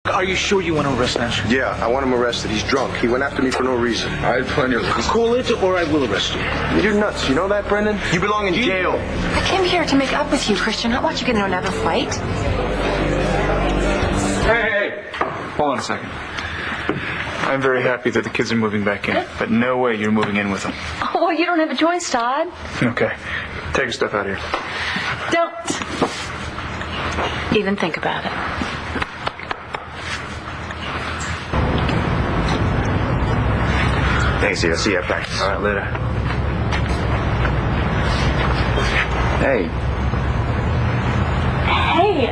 Are you sure you want to arrest Nash? Yeah, I want him arrested. He's drunk. He went after me for no reason. I had plenty of reasons. Call it or I will arrest you. You're nuts. You know that, Brendan? You belong in jail. I came here to make up with you, Christian, not watch you get into another fight. Hey! Hold on a second. I'm very happy that the kids are moving back in, but no way you're moving in with them. Oh, well, you don't have a choice, Todd. Okay. Take your stuff out of here. Don't even think about it. Thanks, I'll see you at practice. All right, later. Hey. Hey,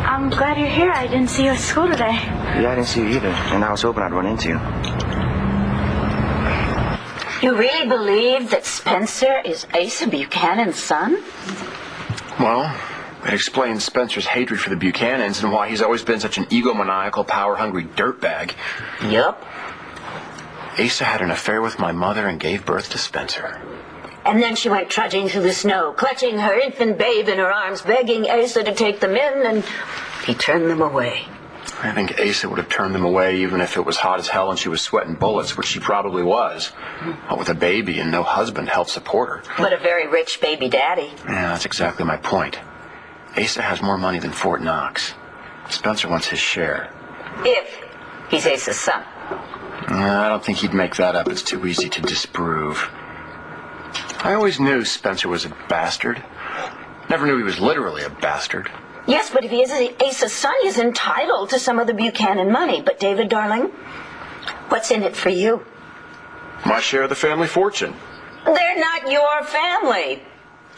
I'm glad you're here. I didn't see you at school today. Yeah, I didn't see you either, and I was hoping I'd run into you. You really believe that Spencer is Asa Buchanan's son? Well, it explains Spencer's hatred for the Buchanans and why he's always been such an egomaniacal, power-hungry dirtbag. Yup. Asa had an affair with my mother and gave birth to Spencer. And then she went trudging through the snow, clutching her infant babe in her arms, begging Asa to take them in, and he turned them away. I think Asa would have turned them away even if it was hot as hell and she was sweating bullets, which she probably was. But with a baby and no husband to help support her. But a very rich baby daddy. Yeah, that's exactly my point. Asa has more money than Fort Knox. Spencer wants his share. If he's Asa's son. I don't think he'd make that up. It's too easy to disprove. I always knew Spencer was a bastard. Never knew he was literally a bastard. Yes, but if he is Asa's son, he's entitled to some of the Buchanan money. But David, darling, what's in it for you? My share of the family fortune. They're not your family.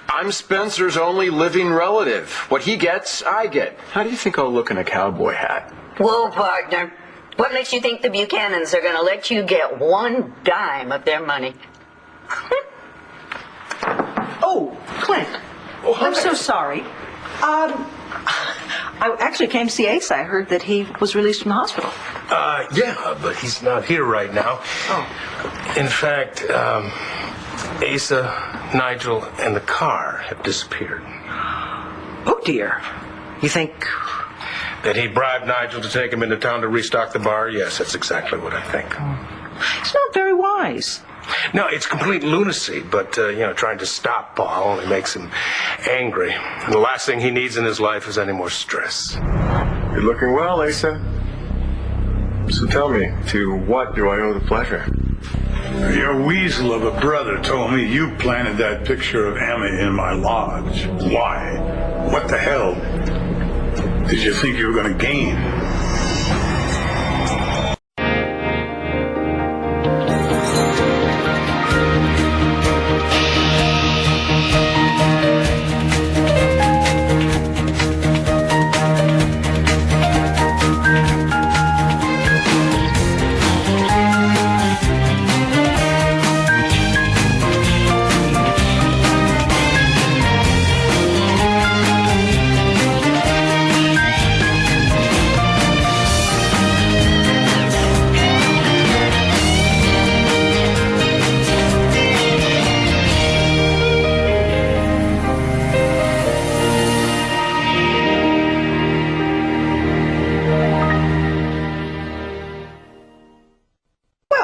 I'm Spencer's only living relative. What he gets, I get. How do you think I'll look in a cowboy hat? Whoa, partner. What makes you think the Buchanans are going to let you get one dime of their money? Oh, Clint. Oh, I'm so sorry. I actually came to see Ace. I heard that he was released from the hospital. Yeah, but he's not here right now. Oh. In fact, Asa, Nigel, and the car have disappeared. Oh, dear. You think... That he bribed Nigel to take him into town to restock the bar? Yes, that's exactly what I think. It's not very wise. No, it's complete lunacy, but, trying to stop Paul only makes him angry. And the last thing he needs in his life is any more stress. You're looking well, Asa. So tell me, to what do I owe the pleasure? Your weasel of a brother told me you planted that picture of Emma in my lodge. Why? What the hell did you think you were going to gain?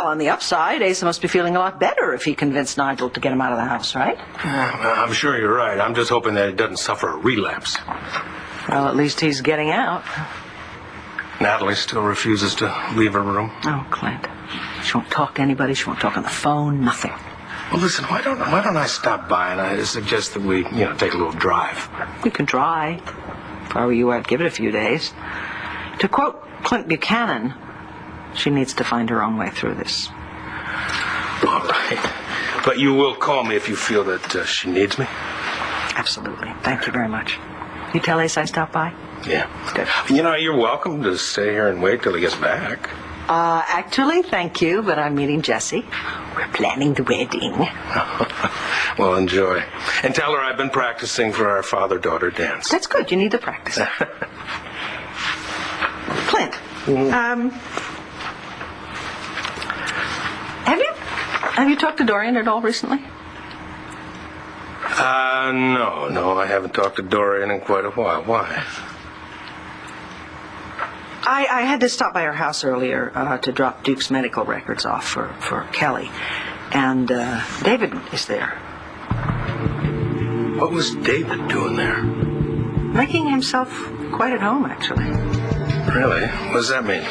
On the upside, Asa must be feeling a lot better if he convinced Nigel to get him out of the house, right? I'm sure you're right. I'm just hoping that he doesn't suffer a relapse. Well, at least he's getting out. Natalie still refuses to leave her room. Oh, Clint. She won't talk to anybody. She won't talk on the phone. Nothing. Well, listen, why don't I stop by and I suggest that we, take a little drive? You can try. If I were you, I'd give it a few days. To quote Clint Buchanan, she needs to find her own way through this. All right. But you will call me if you feel that she needs me? Absolutely. Thank you very much. You tell Ace I stopped by? Yeah. Good. You're welcome to stay here and wait till he gets back. Actually, thank you, but I'm meeting Jessie. We're planning the wedding. Well, enjoy. And tell her I've been practicing for our father-daughter dance. That's good. You need the practice. Clint, have you talked to Dorian at all recently? No, I haven't talked to Dorian in quite a while. Why? I had to stop by her house earlier to drop Duke's medical records off for Kelly. And David is there. What was David doing there? Making himself quite at home, actually. Really? What does that mean?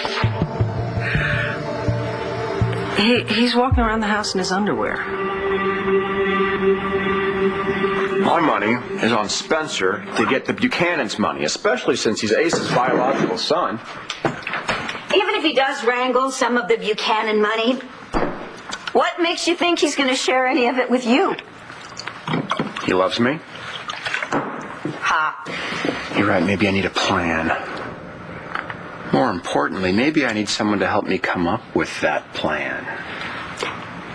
He's walking around the house in his underwear. My money is on Spencer to get the Buchanan's money, especially since he's Ace's biological son. Even if he does wrangle some of the Buchanan money, what makes you think he's going to share any of it with you? He loves me. Ha. You're right, maybe I need a plan. More importantly, maybe I need someone to help me come up with that plan.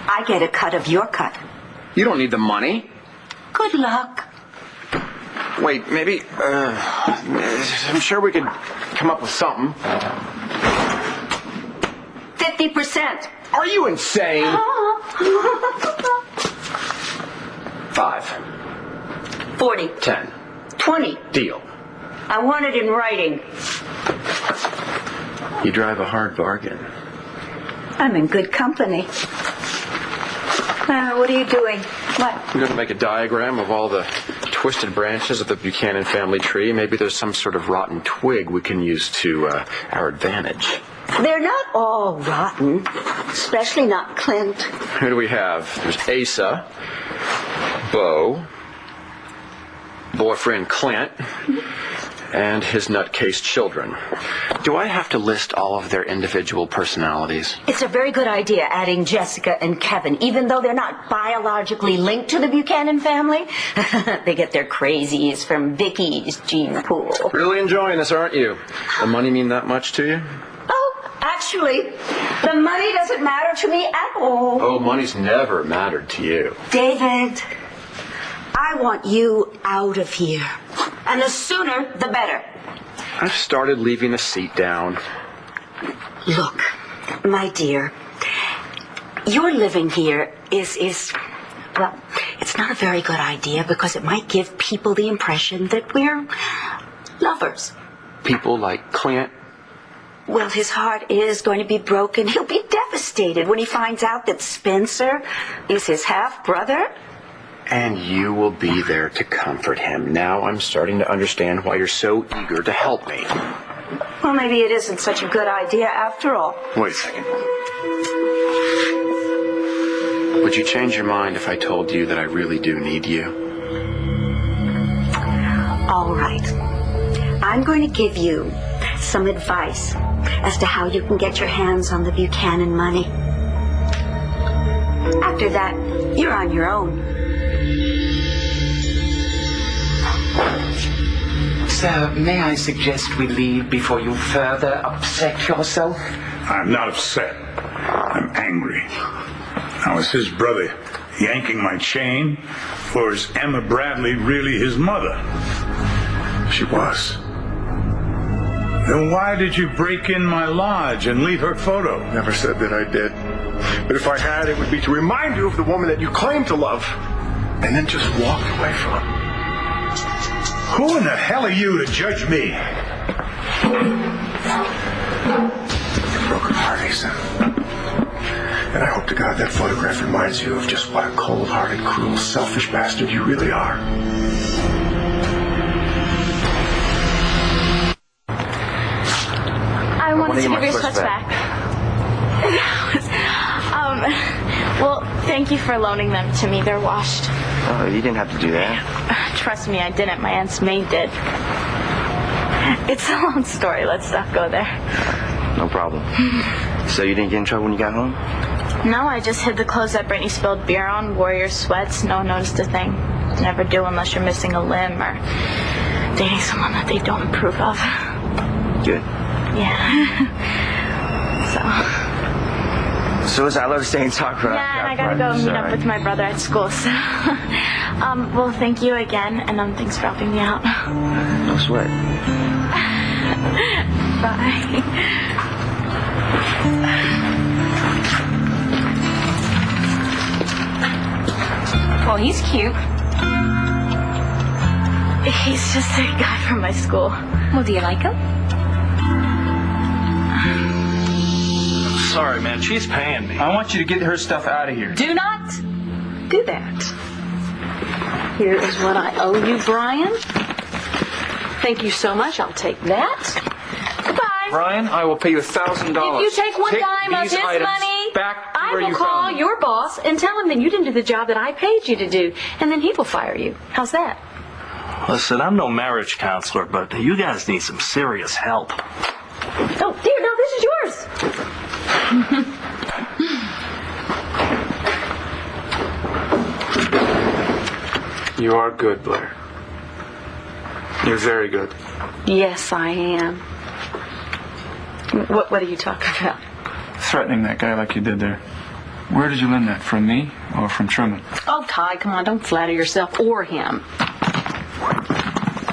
I get a cut of your cut. You don't need the money. Good luck. Wait, maybe, I'm sure we could come up with something. 50%. Are you insane? 5. 40. 10. 20. Deal. I want it in writing. You drive a hard bargain. I'm in good company. What are you doing? What? I'm going to make a diagram of all the twisted branches of the Buchanan family tree. Maybe there's some sort of rotten twig we can use to our advantage. They're not all rotten, especially not Clint. Who do we have? There's Asa, Bo, boyfriend Clint, and his nutcase children. Do I have to list all of their individual personalities? It's a very good idea adding Jessica and Kevin, even though they're not biologically linked to the Buchanan family. They get their crazies from Vicky's gene pool. Really enjoying this, aren't you? The money mean that much to you? Oh, actually, the money doesn't matter to me at all. Oh, money's never mattered to you. David, I want you out of here. And the sooner, the better. I've started leaving the seat down. Look, my dear, your living here is, well, it's not a very good idea because it might give people the impression that we're lovers. People like Clint. Well, his heart is going to be broken. He'll be devastated when he finds out that Spencer is his half-brother. And you will be there to comfort him. Now I'm starting to understand why you're so eager to help me. Well, maybe it isn't such a good idea after all. Wait a second. Would you change your mind if I told you that I really do need you? All right. I'm going to give you some advice as to how you can get your hands on the Buchanan money. After that, you're on your own. Sir, may I suggest we leave before you further upset yourself? I'm not upset. I'm angry. Now, is his brother yanking my chain, or is Emma Bradley really his mother? She was. Then why did you break in my lodge and leave her photo? Never said that I did. But if I had, it would be to remind you of the woman that you claim to love, and then just walk away from. Who in the hell are you to judge me? You're broken heart, Asa. And I hope to God that photograph reminds you of just what a cold-hearted, cruel, selfish bastard you really are. I wanted to give your sweats back. Well, thank you for loaning them to me. They're washed. Oh, you didn't have to do that. Trust me, I didn't. My Aunt's maid did. It's a long story. Let's not go there. No problem. So you didn't get in trouble when you got home? No, I just hid the clothes that Brittany spilled beer on, wore your sweats. No one noticed a thing. Never do unless you're missing a limb or dating someone that they don't approve of. Good. Yeah. So is I love to stay and talk right Yeah, and I gotta go meet up with my brother at school, so... well, thank you again, and thanks for helping me out. No sweat. Bye. Well, he's cute. He's just a guy from my school. Well, do you like him? sorry, man. She's paying me. I want you to get her stuff out of here. Do not do that. Here is what I owe you, Brian. Thank you so much. I'll take that. Goodbye. Brian, I will pay you $1,000. If you take one dime of his money, I will call your boss and tell him that you didn't do the job that I paid you to do, and then he will fire you. How's that? Listen, I'm no marriage counselor, but you guys need some serious help. Oh, dear, no, this is yours. You are good, Blair. You're very good. Yes, I am. What are you talking about? Threatening that guy like you did there. Where did you learn that? From me or from Truman? Oh, Ty, come on, don't flatter yourself or him.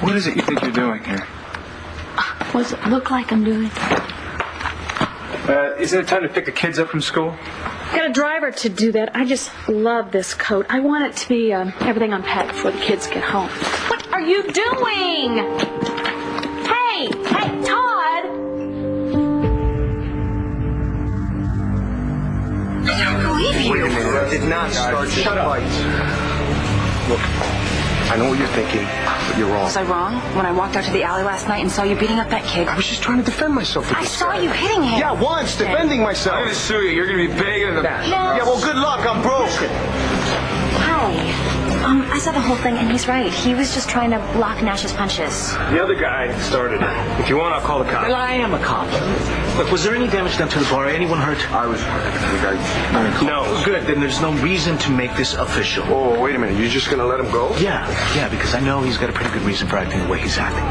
What is it you think you're doing here? What does it look like I'm doing? Isn't it time to pick the kids up from school? Got a driver to do that. I just love this coat. I want it to be everything unpacked before the kids get home. What are you doing? Hey, Todd! I don't believe you. Wait a minute, I did not start this fight. Look, I know what you're thinking, but you're wrong. Was I wrong when I walked out to the alley last night and saw you beating up that kid? I was just trying to defend myself with I this saw guy. you hitting him. Yeah, once, defending myself. I'm going to sue you. You're going to be begging the... Yeah, well, good luck. I'm broke. Hi. I saw the whole thing, and he's right. He was just trying to block Nash's punches. The other guy started it. If you want, I'll call the cops. Well, I am a cop. Look, was there any damage done to the bar? Anyone hurt? I was hurt. No. Good. Then there's no reason to make this official. Oh, wait a minute. You're just going to let him go? Yeah, because I know he's got a pretty good reason for acting the way he's acting.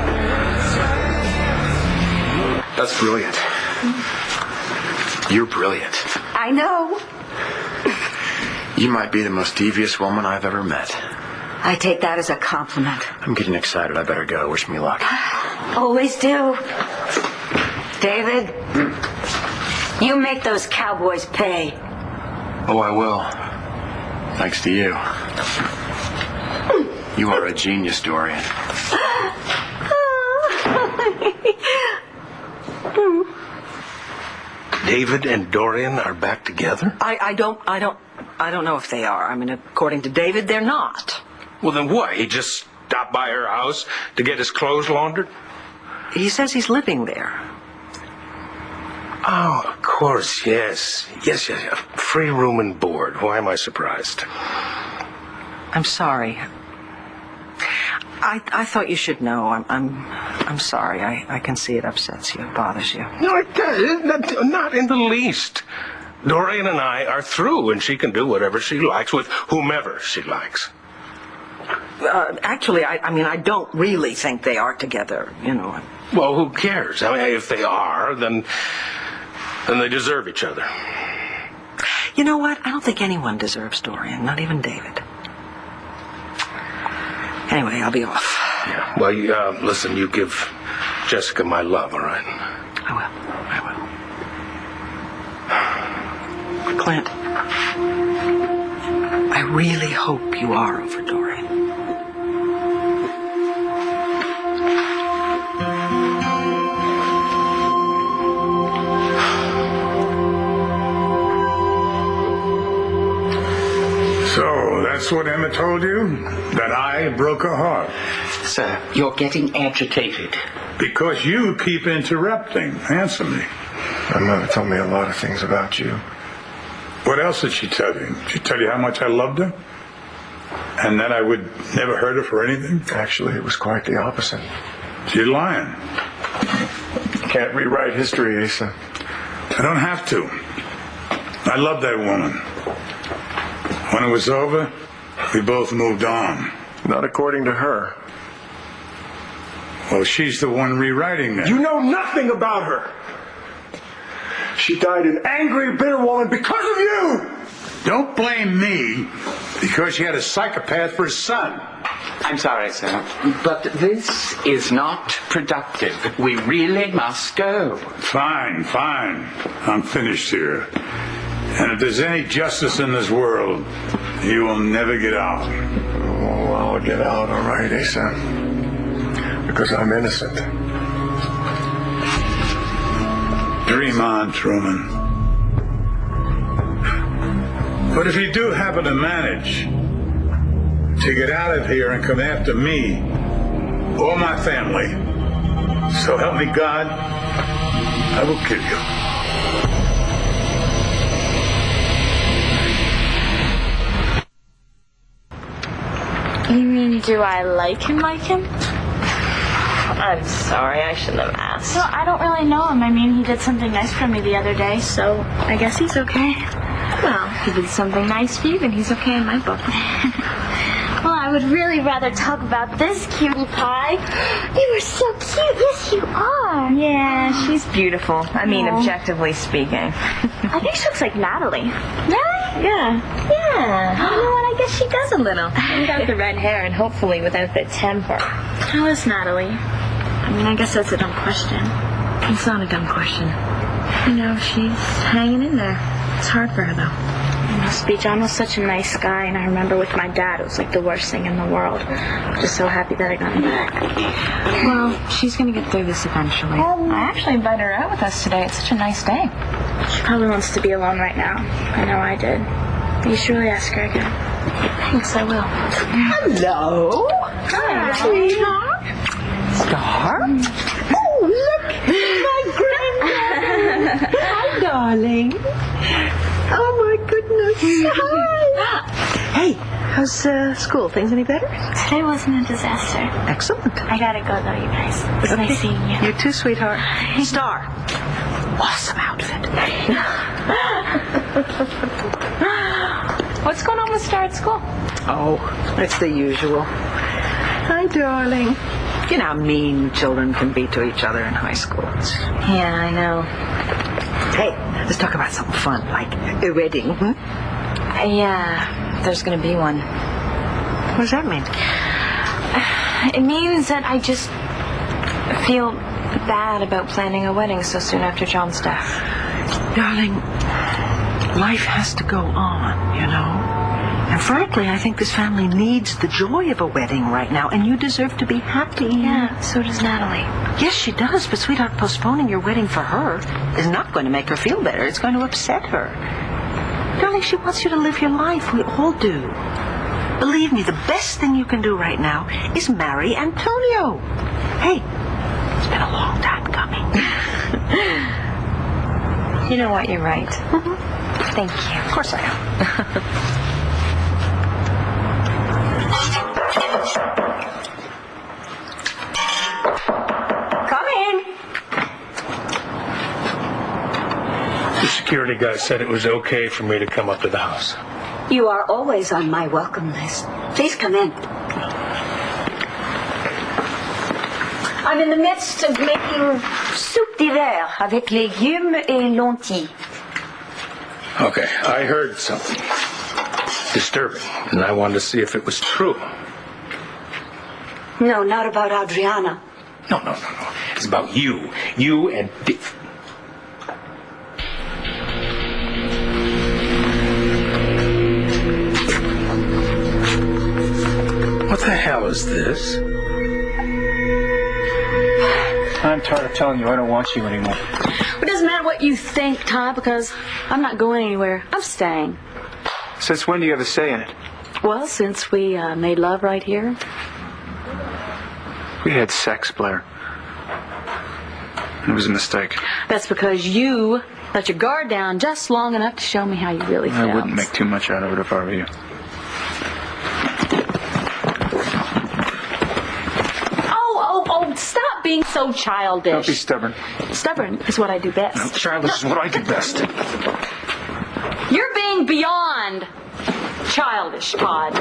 That's brilliant. You're brilliant. I know. You might be the most devious woman I've ever met. I take that as a compliment. I'm getting excited. I better go. Wish me luck. Always do. David, you make those cowboys pay. Oh, I will. Thanks to you. You are a genius, Dorian. David and Dorian are back together? I don't know if they are. I mean, according to David, they're not. Well, then what? He just stopped by her house to get his clothes laundered? He says he's living there. Oh, of course, yes. Yes. Free room and board. Why am I surprised? I'm sorry. I thought you should know. I'm sorry. I can see it upsets you. It bothers you. No, it doesn't. Not in the least. Dorian and I are through, and she can do whatever she likes with whomever she likes. Actually, I don't really think they are together, you know. Well, who cares? I mean, if they are, then they deserve each other. You know what? I don't think anyone deserves Dorian, not even David. Anyway, I'll be off. Yeah. Well, listen, you give Jessica my love, all right? I will. Clint, I really hope you are over Dorian. So, that's what Emma told you? That I broke her heart? Sir, you're getting agitated. Because you keep interrupting. Answer me. My mother told me a lot of things about you. What else did she tell you? Did she tell you how much I loved her? And that I would never hurt her for anything? Actually, it was quite the opposite. She's lying. Can't rewrite history, Asa. I don't have to. I love that woman. When it was over, we both moved on. Not according to her. Well, she's the one rewriting that. You know nothing about her. She died an angry, bitter woman because of you. Don't blame me because she had a psychopath for a son. I'm sorry, sir, but this is not productive. We really must go. Fine. I'm finished here. And if there's any justice in this world, you will never get out. Oh, I'll get out, all right, Asa. Because I'm innocent. Dream on, Truman. But if you do happen to manage to get out of here and come after me or my family, so help me God, I will kill you. You mean, do I like him? I'm sorry, I shouldn't have asked. Well, I don't really know him. I mean, he did something nice for me the other day, so I guess he's okay. Well, he did something nice for you, then he's okay in my book. Well, I would really rather talk about this cutie pie. You are so cute. Yes, you are. Yeah, she's beautiful. I mean, objectively speaking. I think she looks like Natalie. Really? Yeah. Yeah. You know what? I guess she does a little. Without the red hair and hopefully without the temper. How is Natalie? I mean, I guess that's a dumb question. It's not a dumb question. You know, she's hanging in there. It's hard for her, though. John was such a nice guy, and I remember with my dad, it was like the worst thing in the world. I'm just so happy that I got him back. Well, she's going to get through this eventually. I actually invited her out with us today. It's such a nice day. She probably wants to be alone right now. I know I did. You should really ask her again. Thanks, I will. Hello. Hi, sweetheart. Star? Oh, look. My granddaughter. Hi, darling. Oh, my goodness. Hi. Hey, how's school? Things any better? Today wasn't a disaster. Excellent. I gotta go, though, you guys. It was nice seeing you. You too, sweetheart. Star. Awesome outfit. What's going on with Star at school? Oh, it's the usual. Hi, darling. You know how mean children can be to each other in high school. Yeah, I know. Hey, let's talk about something fun, like a wedding. Yeah, there's going to be one. What does that mean? It means that I just feel bad about planning a wedding so soon after John's death. Darling, life has to go on, you know? And frankly, I think this family needs the joy of a wedding right now, and you deserve to be happy. Yeah, so does Natalie. Yes, she does, but sweetheart, postponing your wedding for her is not going to make her feel better. It's going to upset her. Darling, she wants you to live your life. We all do. Believe me, the best thing you can do right now is marry Antonio. Hey, it's been a long time coming. You know what? You're right. Mm-hmm. Thank you. Of course I am. Come in. The security guy said it was okay for me to come up to the house. You are always on my welcome list. Please come in. I'm in the midst of making soupe d'hiver avec légumes et lentilles. Okay, I heard something disturbing, and I wanted to see if it was true. No, not about Adriana. No. It's about you. You and Dick. What the hell is this? I'm tired of telling you I don't want you anymore. It doesn't matter what you think, Todd, because I'm not going anywhere. I'm staying. Since when do you have a say in it? Well, since we made love right here. We had sex, Blair. It was a mistake. That's because you let your guard down just long enough to show me how you really felt. I wouldn't make too much out of it if I were you. Oh, stop being so childish. Don't be stubborn. Stubborn is what I do best. No, childish is what I do best. You're being beyond childish, Todd.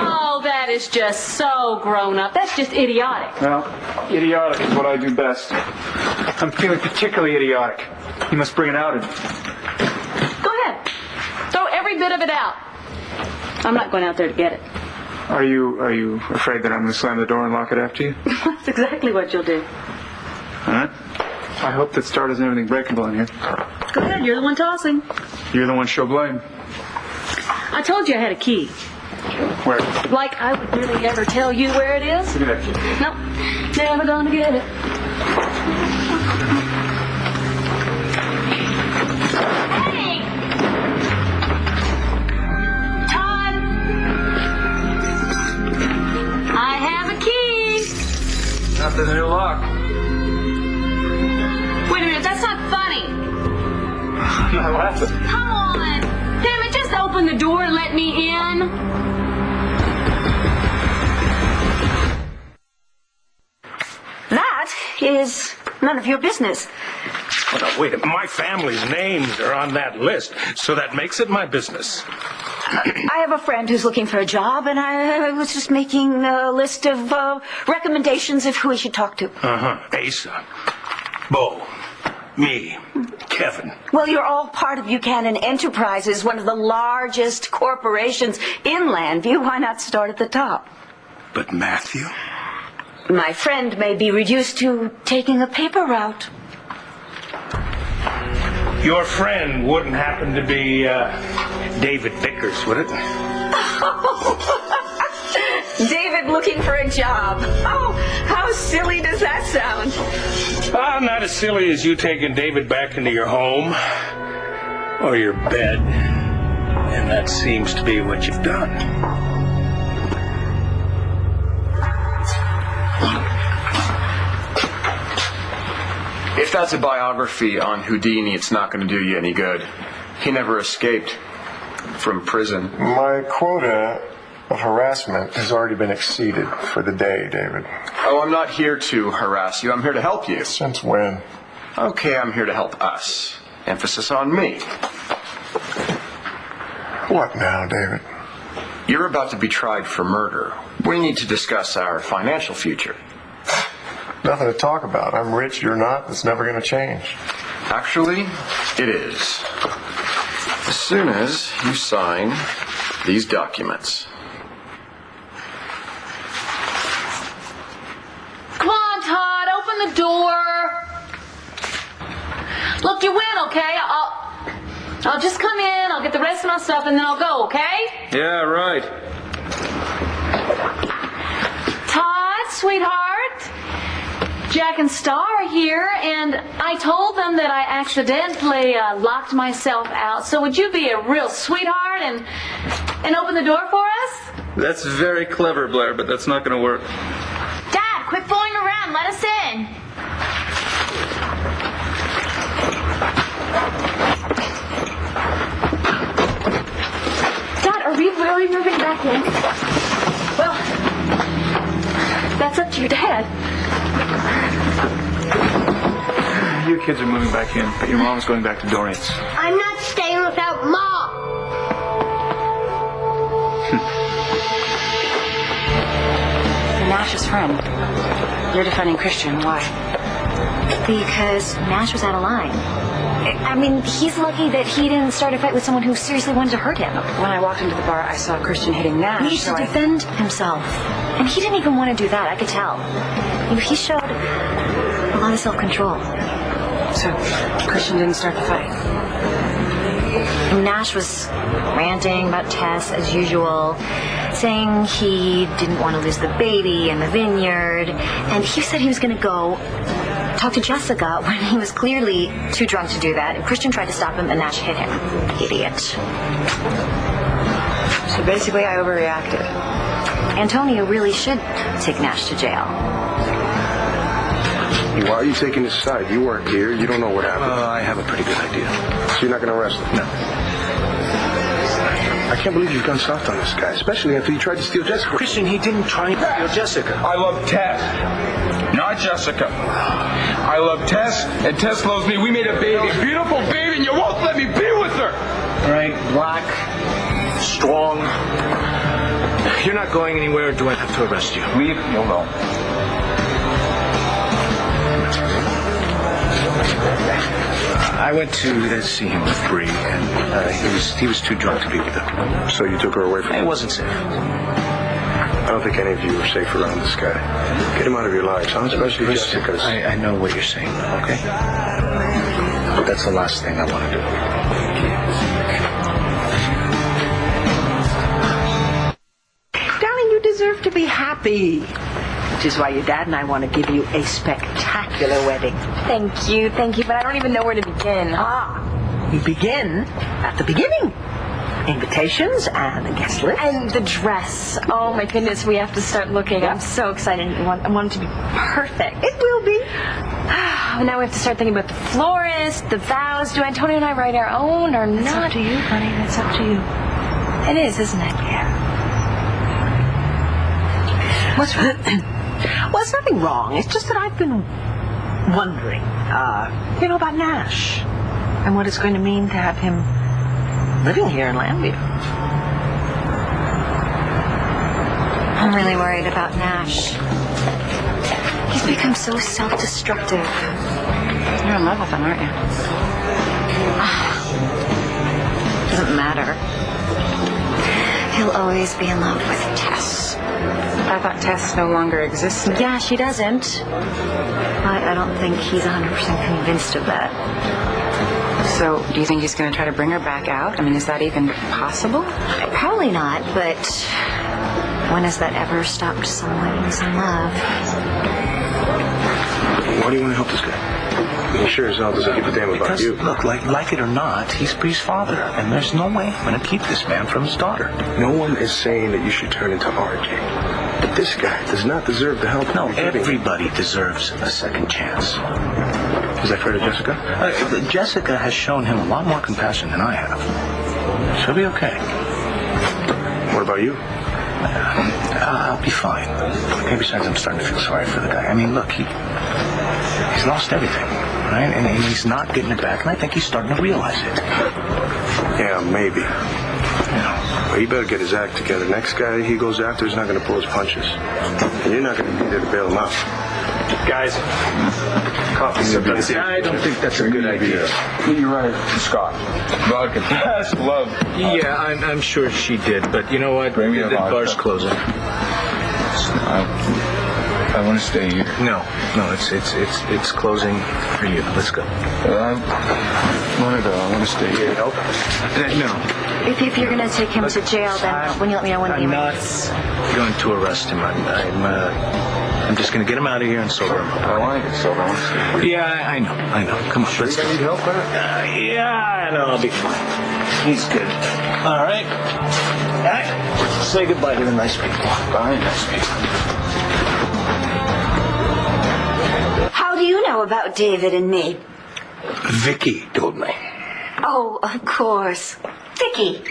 Oh, that is just so grown up. That's just idiotic. Well, idiotic is what I do best. I'm feeling particularly idiotic. You must bring it out in me. Go ahead. Throw every bit of it out. I'm not going out there to get it. Are you afraid that I'm going to slam the door and lock it after you? That's exactly what you'll do. All right. I hope that Star doesn't have anything breakable in here. Go ahead. You're the one tossing. You're the one she'll blame. I told you I had a key. Where? Like I would really ever tell you where it is? Look at that key. Nope. Never gonna get it. Hey! Why? What happened? Come on! Damn it, just open the door and let me in. That is none of your business. Oh, no, wait a minute. My family's names are on that list, so that makes it my business. I have a friend who's looking for a job, and I was just making a list of recommendations of who he should talk to. Asa, Bo, me, Kevin. Well, you're all part of Buchanan Enterprises, one of the largest corporations in Landview. Why not start at the top? But Matthew? My friend may be reduced to taking a paper route. Your friend wouldn't happen to be David Vickers, would it? David looking for a job. Oh, how silly does that sound? Not as silly as you taking David back into your home or your bed. And that seems to be what you've done. If that's a biography on Houdini, it's not going to do you any good. He never escaped from prison. My quota of harassment has already been exceeded for the day, David. Oh, I'm not here to harass you. I'm here to help you. Since when? Okay, I'm here to help us. Emphasis on me. What now, David? You're about to be tried for murder. We need to discuss our financial future. Nothing to talk about. I'm rich, you're not. It's never going to change. Actually, it is. As soon as you sign these documents. Come on, Todd, open the door. Look, you win, okay? I'll just come in, I'll get the rest of my stuff, and then I'll go, okay? Yeah, right. Todd, sweetheart. Jack and Star are here, and I told them that I accidentally locked myself out. So would you be a real sweetheart and open the door for us? That's very clever, Blair, but that's not going to work. Dad, quit fooling around. Let us in. Dad, are we really moving back in? Well, that's up to your dad. You kids are moving back in, but your mom's going back to Dorian's. I'm not staying without Mom. You're Nash's friend. You're defending Christian. Why? Because Nash was out of line. I mean, he's lucky that he didn't start a fight with someone who seriously wanted to hurt him. When I walked into the bar, I saw Christian hitting Nash. He needs to defend himself. And he didn't even want to do that, I could tell. He showed a lot of self-control. So, Christian didn't start the fight. Nash was ranting about Tess as usual, saying he didn't want to lose the baby and the vineyard, and he said he was going to go talk to Jessica when he was clearly too drunk to do that, and Christian tried to stop him and Nash hit him. Idiot. So basically I overreacted. Antonio really should take Nash to jail. Why are you taking his side? You weren't here. You don't know what happened. I have a pretty good idea. So you're not going to arrest him? No. I can't believe you've gone soft on this guy, especially after you tried to steal Jessica. Christian, he didn't try to steal Jessica. I love Tess, not Jessica. I love Tess, and Tess loves me. We made a baby, a beautiful baby, and you won't let me be with her. All right, black, strong. You're not going anywhere, or do I have to arrest you? Leave me alone. I went to see him with Bree, and he was too drunk to be with her. So you took her away from him? It wasn't safe. I don't think any of you are safe around this guy. Get him out of your lives, huh? Especially Jessica's. I know what you're saying, okay? But that's the last thing I want to do. Darling, you deserve to be happy. Which is why your dad and I want to give you a spectacular wedding. Thank you, but I don't even know where to begin. You begin at the beginning. invitations and a guest list. And the dress. Oh my goodness, we have to start looking. I'm so excited. I want it to be perfect. It will be. Now we have to start thinking about the florist, the vows. Do Antonio and I write our own or not? It's up to you, honey. It's up to you. It is, isn't it? Yeah. What's wrong? Well, it's nothing wrong. It's just that I've been wondering, about Nash and what it's going to mean to have him living here in Lambview. I'm really worried about Nash. He's become so self-destructive. You're in love with him, aren't you? Doesn't matter. He'll always be in love with Tess. I thought Tess no longer existed. Yeah, she doesn't. I don't think he's 100% convinced of that. So, do you think he's going to try to bring her back out? I mean, is that even possible? Probably not, but when has that ever stopped someone who's in love? Why do you want to help this guy? He sure as hell doesn't give a damn about Because, you. look, like it or not, he's Bree's father, and there's no way I'm going to keep this man from his daughter. No one is saying that you should turn into RJ. But this guy does not deserve the help. No, everybody deserves a second chance. Is that fair to Jessica? Jessica has shown him a lot more compassion than I have. She'll be okay. What about you? I'll be fine. Okay, besides, I'm starting to feel sorry for the guy. I mean, look, he's lost everything, right? And he's not getting it back, and I think he's starting to realize it. Yeah, maybe. Well, he better get his act together. Next guy he goes after is not going to pull his punches. And you're not going to be there to bail him out. Guys, coffee. I don't think that's a good idea. You're right, Scott. Vodka. Yes, love. Yeah, I'm sure she did, but you know what? Bring me a The vodka. bar's closing. I want to stay here. No, it's closing for you. Let's go. I want to stay here. No. If you're going to take him to jail, then when you let me know when I'm not going to arrest him. I'm just going to get him out of here and sober him up. I want to get sober. I want to stay here. Yeah, I know. Come on, let's go. Need help, man? Yeah, I know. I'll be fine. He's good. All right. Say goodbye to the nice people. Bye, nice people. How do you know about David and me? Vicky told me. Oh, of course. Vicky.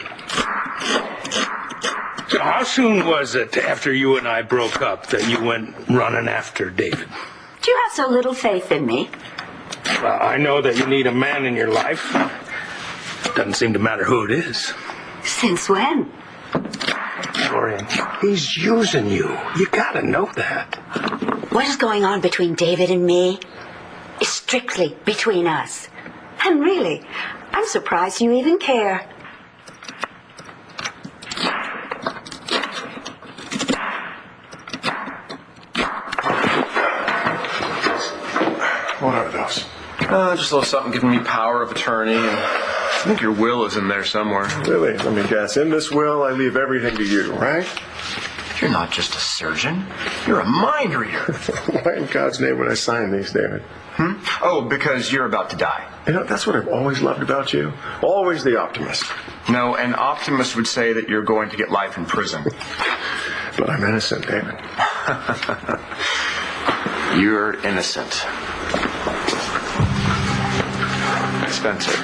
So how soon was it after you and I broke up that you went running after David? Do you have so little faith in me? Well, I know that you need a man in your life. Doesn't seem to matter who it is. Since when? Dorian, he's using you. You gotta know that. What is going on between David and me is strictly between us. And really, I'm surprised you even care. What are those? Just a little something giving me power of attorney, and I think your will is in there somewhere. Really? Let me guess. In this will, I leave everything to you, right? You're not just a surgeon. You're a mind reader. Why in God's name would I sign these, David? Oh, because you're about to die. You know, that's what I've always loved about you. Always the optimist. No, an optimist would say that you're going to get life in prison. But I'm innocent, David. You're innocent. Spencer,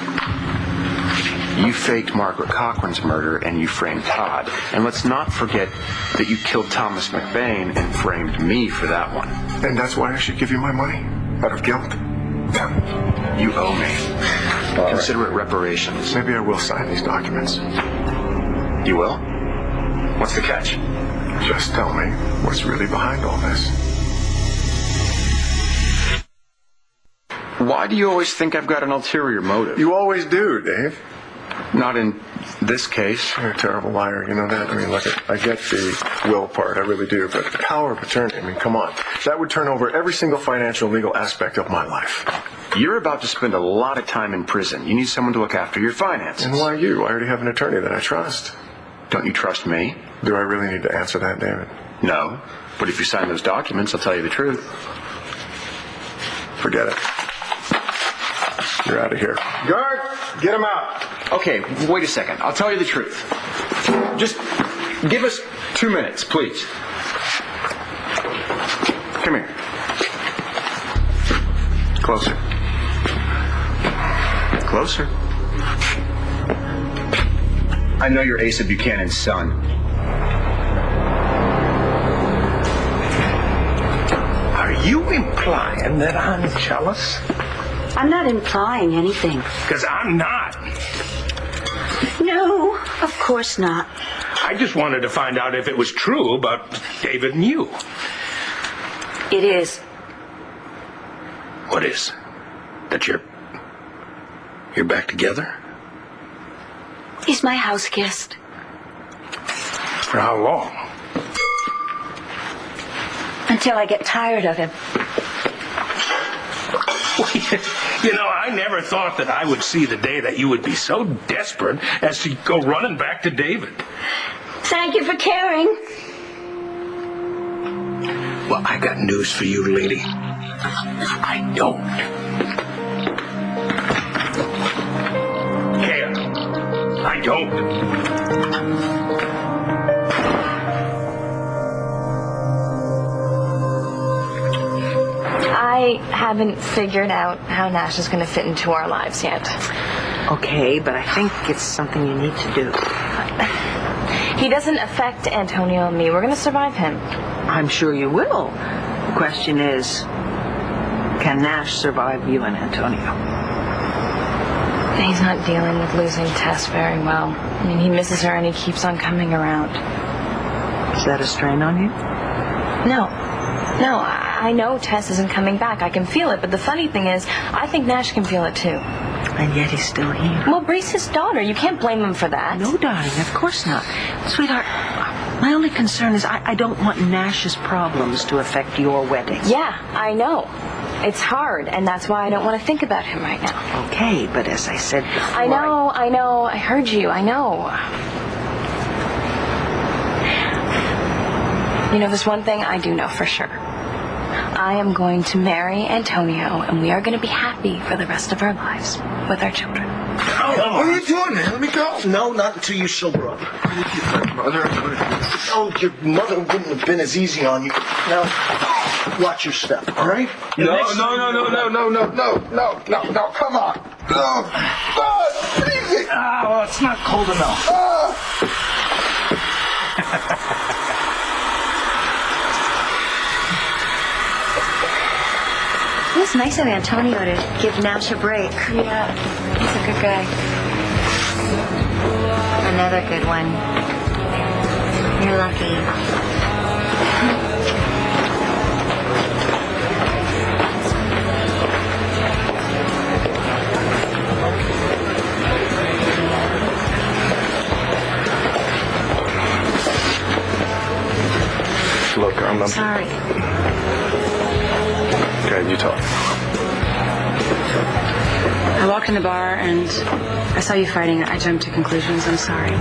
you faked Margaret Cochran's murder and you framed Todd. And let's not forget that you killed Thomas McBain and framed me for that one. And that's why I should give you my money? Out of guilt? You owe me. Consider it reparations. Maybe I will sign these documents. You will? What's the catch? Just tell me what's really behind all this. Why do you always think I've got an ulterior motive? You always do, Dave. Not in this case. You're a terrible liar, you know that? I mean, look, I get the will part, I really do, but the power of attorney, I mean, come on. That would turn over every single financial legal aspect of my life. You're about to spend a lot of time in prison. You need someone to look after your finances. And why you? I already have an attorney that I trust. Don't you trust me? Do I really need to answer that, David? No. But if you sign those documents, I'll tell you the truth. Forget it. You're out of here. Guard, get him out. Okay, wait a second. I'll tell you the truth. Just give us 2 minutes, please. Come here. Closer. Closer. I know you're Asa Buchanan's son. Are you implying that I'm jealous? I'm not implying anything. Because I'm not. No, of course not. I just wanted to find out if it was true about David and you. It is. What is? That you're back together? He's my house guest. For how long? Until I get tired of him. You know, I never thought that I would see the day that you would be so desperate as to go running back to David. Thank you for caring. Well, I got news for you, lady. I don't care. I don't. I haven't figured out how Nash is going to fit into our lives yet. Okay, but I think it's something you need to do. He doesn't affect Antonio and me. We're going to survive him. I'm sure you will. The question is, can Nash survive you and Antonio? He's not dealing with losing Tess very well. I mean, he misses her and he keeps on coming around. Is that a strain on you? No, I know Tess isn't coming back. I can feel it. But the funny thing is, I think Nash can feel it too. And yet he's still here. Well, Bree's his daughter. You can't blame him for that. No, darling, of course not. Sweetheart, my only concern is I don't want Nash's problems to affect your wedding. Yeah, I know. It's hard, and that's why I don't want to think about him right now. Okay, but as I said before... I know. I heard you. I know. You know, there's one thing I do know for sure. I am going to marry Antonio, and we are going to be happy for the rest of our lives with our children. Oh, what are you doing, man? Let me go. No, not until you sober up. Mother, oh, your mother wouldn't have been as easy on you. Now, watch your step, all right? No, come on. No, easy. Well, it's not cold enough. It was nice of Antonio to give Nash a break. Yeah, he's a good guy. Another good one. You're lucky. Look, I'm Sorry. Okay, you talk. I walked in the bar and I saw you fighting. I jumped to conclusions. I'm sorry.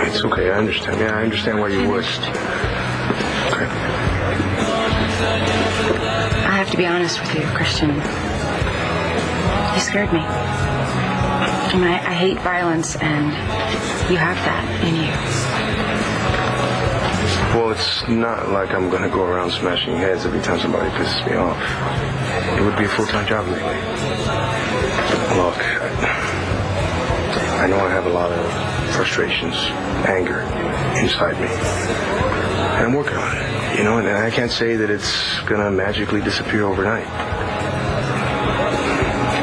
It's okay, I understand. Yeah, I understand why you would. Okay. I have to be honest with you, Christian. You scared me. I mean, I hate violence, and you have that in you. Well, it's not like I'm going to go around smashing heads every time somebody pisses me off. It would be a full-time job lately. Look, I know I have a lot of frustrations, anger inside me. And I'm working on it, you know, and I can't say that it's going to magically disappear overnight.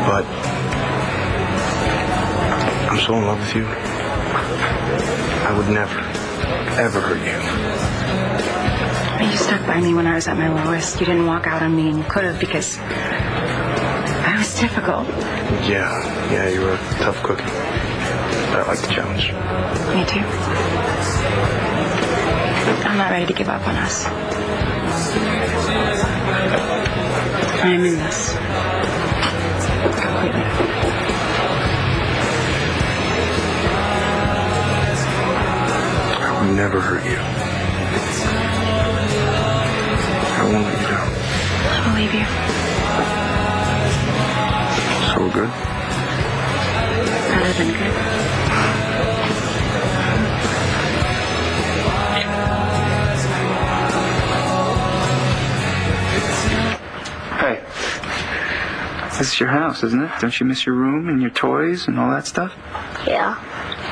But I'm so in love with you. I would never, ever hurt you. You stuck by me when I was at my lowest. You didn't walk out on me, and you could have, because I was difficult. Yeah, you were a tough cookie. But I like the challenge. Me too. I'm not ready to give up on us. I'm in this. Completely. I would never hurt you. I won't let you down. I believe you. So we're good? Better than good. This is your house, isn't it? Don't you miss your room and your toys and all that stuff? Yeah.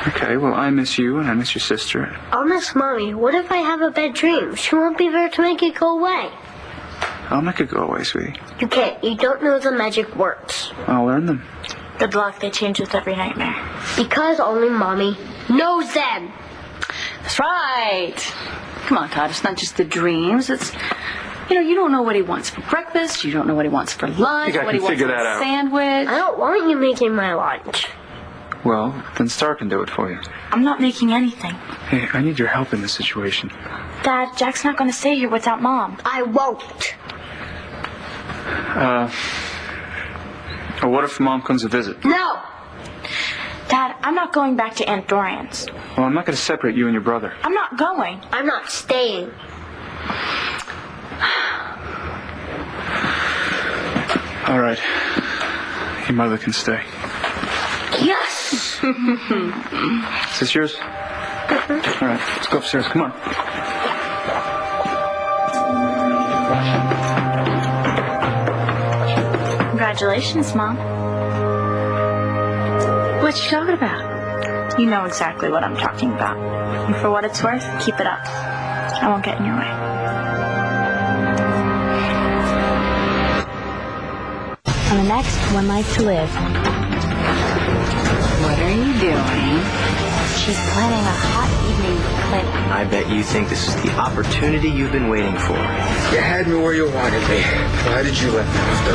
Okay, well, I miss you and I miss your sister. I'll miss Mommy. What if I have a bad dream? She won't be there to make it go away. I'll make it go away, sweetie. You can't. You don't know the magic words. I'll learn them. Good luck. They change with every nightmare. Because only Mommy knows them. That's right. Come on, Todd. It's not just the dreams. It's, you don't know what he wants for breakfast. You don't know what he wants for lunch. Think I what he can wants figure for that a out. sandwich. I don't want you making my lunch. Well, then Star can do it for you. I'm not making anything. Hey, I need your help in this situation. Dad, Jack's not going to stay here without Mom. I won't. What if Mom comes to visit? No. Dad, I'm not going back to Aunt Dorian's. Well, I'm not going to separate you and your brother. I'm not going. I'm not staying. All right. Your mother can stay. Yes. Is this yours? All right, let's go upstairs. Come on. Congratulations, Mom. What you talking about? You know exactly what I'm talking about. And for what it's worth, keep it up. I won't get in your way. On the next One Life to Live. What are you doing? She's planning a hot evening with Clint. I bet you think this is the opportunity you've been waiting for. You had me where you wanted me. Why did you let me off the